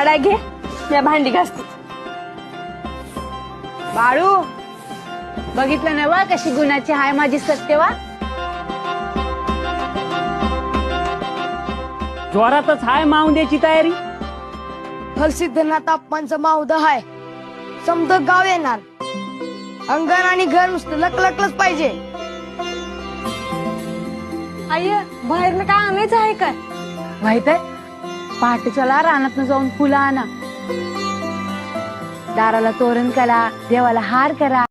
काढा घे, मी भांडी घासते. बाळू, बघितलं ना वा कशी गुणाची हाय माझी सत्यवा. जोरातच हाय मावंद्याची तयारी. हलसिद्धनाथ अप्पांचं माहुद हाय. समद गाव येणार. अंगण आणि घर नुसतं लकलकलंच पाहिजे. आई बाहेरनं काय आणायचं आहे काय? माहित आहे, पहाटे चला रानात जाऊन फुलं आणा, दाराला तोरण करा, देवाला हार करा.